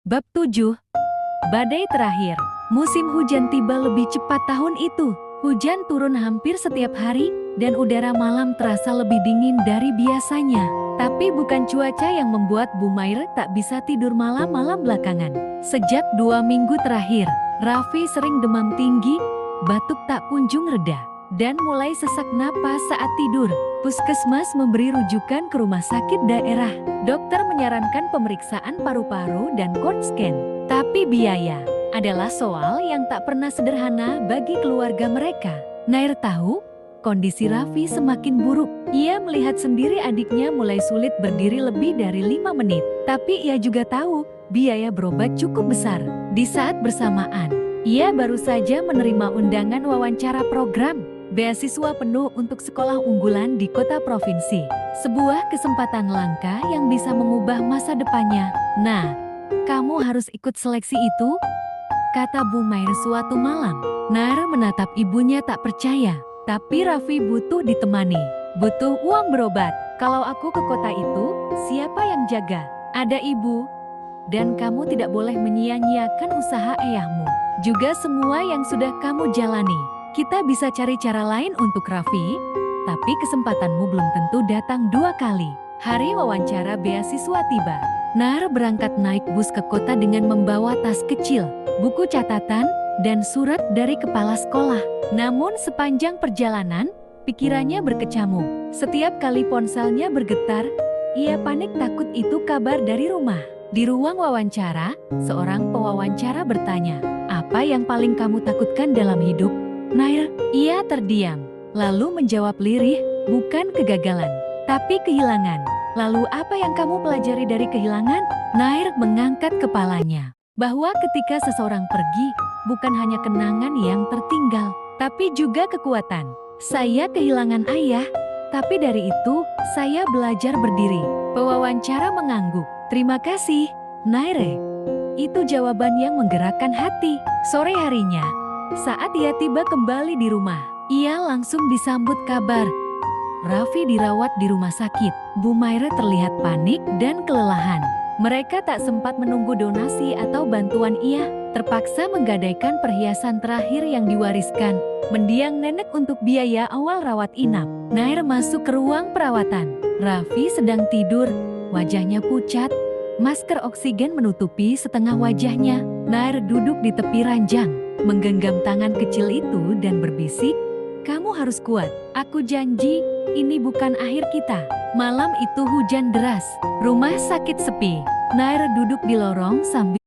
Bab 7. Badai terakhir. Musim hujan tiba lebih cepat tahun itu. Hujan turun hampir setiap hari, dan udara malam terasa lebih dingin dari biasanya. Tapi bukan cuaca yang membuat Bu Maire tak bisa tidur malam-malam belakangan. Sejak 2 minggu terakhir, Raffi sering demam tinggi, batuk tak kunjung reda, dan mulai sesak napas saat tidur. Puskesmas memberi rujukan ke rumah sakit daerah. Dokter menyarankan pemeriksaan paru-paru dan CT scan. Tapi biaya adalah soal yang tak pernah sederhana bagi keluarga mereka. Nair tahu, kondisi Raffi semakin buruk. Ia melihat sendiri adiknya mulai sulit berdiri lebih dari 5 menit. Tapi ia juga tahu, biaya berobat cukup besar. Di saat bersamaan, ia baru saja menerima undangan wawancara program beasiswa penuh untuk sekolah unggulan di kota provinsi. Sebuah kesempatan langka yang bisa mengubah masa depannya. Nah, kamu harus ikut seleksi itu, kata Bu Maire suatu malam. Nair menatap ibunya tak percaya. Tapi Raffi butuh ditemani, butuh uang berobat. Kalau aku ke kota itu, siapa yang jaga? Ada ibu. Dan kamu tidak boleh menyia-nyiakan usaha ayahmu. Juga semua yang sudah kamu jalani. Kita bisa cari cara lain untuk Raffi, tapi kesempatanmu belum tentu datang 2 kali. Hari wawancara beasiswa tiba. Nair berangkat naik bus ke kota dengan membawa tas kecil, buku catatan, dan surat dari kepala sekolah. Namun sepanjang perjalanan, pikirannya berkecamuk. Setiap kali ponselnya bergetar, ia panik takut itu kabar dari rumah. Di ruang wawancara, seorang pewawancara bertanya, "Apa yang paling kamu takutkan dalam hidup?" Nair, ia terdiam, lalu menjawab lirih, "Bukan kegagalan, tapi kehilangan." "Lalu apa yang kamu pelajari dari kehilangan?" Nair mengangkat kepalanya. Bahwa ketika seseorang pergi, bukan hanya kenangan yang tertinggal, tapi juga kekuatan. "Saya kehilangan ayah, tapi dari itu, saya belajar berdiri." Pewawancara mengangguk. "Terima kasih, Naire." Itu jawaban yang menggerakkan hati. Sore harinya, saat ia tiba kembali di rumah, ia langsung disambut kabar. Raffi dirawat di rumah sakit. Bu Maire terlihat panik dan kelelahan. Mereka tak sempat menunggu donasi atau bantuan. Ia terpaksa menggadaikan perhiasan terakhir yang diwariskan, mendiang nenek untuk biaya awal rawat inap. Nair masuk ke ruang perawatan. Raffi sedang tidur, wajahnya pucat, masker oksigen menutupi setengah wajahnya. Nair duduk di tepi ranjang, menggenggam tangan kecil itu dan berbisik, "Kamu harus kuat. Aku janji, ini bukan akhir kita." Malam itu hujan deras. Rumah sakit sepi. Nair duduk di lorong sambil